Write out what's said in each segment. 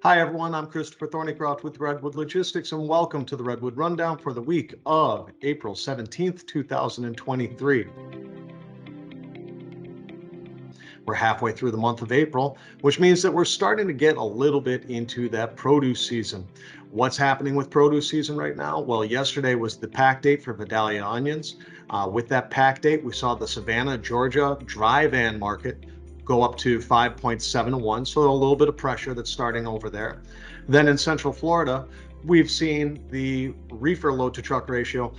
Hi, everyone. I'm Christopher Thornycroft with Redwood Logistics, and welcome to the Redwood Rundown for the week of April 17th, 2023. We're halfway through the month of April, which means that we're starting to get a little bit into that produce season. What's happening with produce season right now? Well, yesterday was the pack date for Vidalia onions. With that pack date, we saw the Savannah, Georgia dry van market go up to 5.7 to 1. So a little bit of pressure that's starting over there. Then in Central Florida, we've seen the reefer load to truck ratio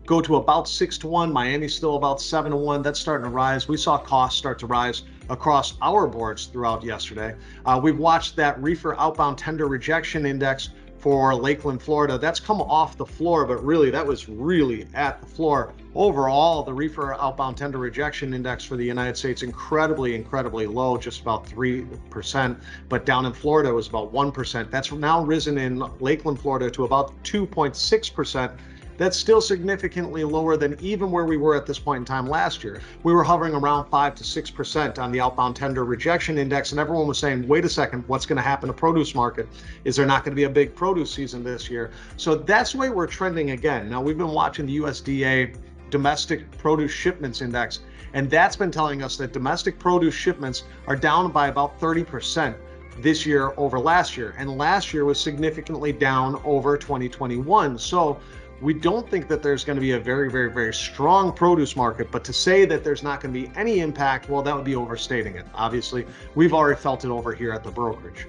go to about 6 to 1. Miami's still about 7 to 1. That's starting to rise. We saw costs start to rise across our boards throughout yesterday. We've watched that reefer outbound tender rejection index for Lakeland, Florida. That's come off the floor, but really that was really at the floor. Overall, the reefer outbound tender rejection index for the United States, incredibly low, just about 3%. But down in Florida, it was about 1%. That's now risen in Lakeland, Florida to about 2.6%. That's still significantly lower than even where we were at this point in time last year. We were hovering around 5 to 6% on the outbound tender rejection index, and everyone was saying, wait a second, what's going to happen to produce market? Is there not going to be a big produce season this year? So that's the way we're trending again. Now, we've been watching the USDA domestic produce shipments index, and that's been telling us that domestic produce shipments are down by about 30% this year over last year, and last year was significantly down over 2021. So we don't think that there's going to be a very strong produce market, but to say that there's not going to be any impact, well, that would be overstating it. Obviously, we've already felt it over here at the brokerage.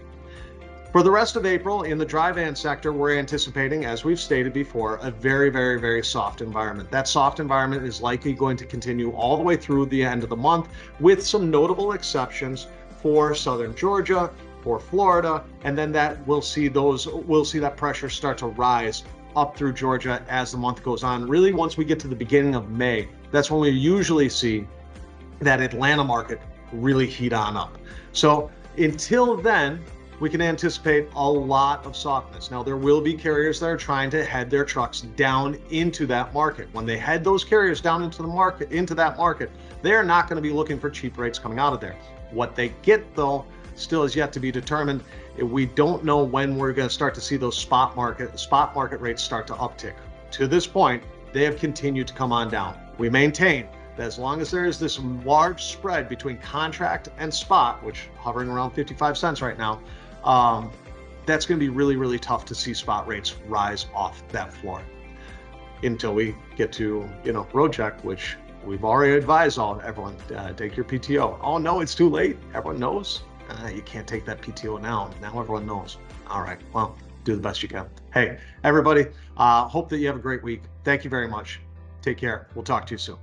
For the rest of April, in the dry van sector, we're anticipating, as we've stated before, a very soft environment. That soft environment is likely going to continue all the way through the end of the month, with some notable exceptions for southern Georgia, for Florida, and then we'll see that pressure start to rise up through Georgia as the month goes on. Really, once we get to the beginning of May, that's when we usually see that Atlanta market really heat on up. So until then, we can anticipate a lot of softness. Now, there will be carriers that are trying to head their trucks down into that market. When they head those carriers down into that market, they're not going to be looking for cheap rates coming out of there. What they get, though, still is yet to be determined. We don't know when we're going to start to see those spot market rates start to uptick. To this point, they have continued to come on down. We maintain that as long as there is this large spread between contract and spot, which hovering around 55 cents right now, that's going to be really tough to see spot rates rise off that floor until we get to, road check, which we've already advised everyone, take your PTO. Oh no, it's too late. Everyone knows. You can't take that PTO now. Now everyone knows. All right, well, do the best you can. Hey, everybody, hope that you have a great week. Thank you very much. Take care. We'll talk to you soon.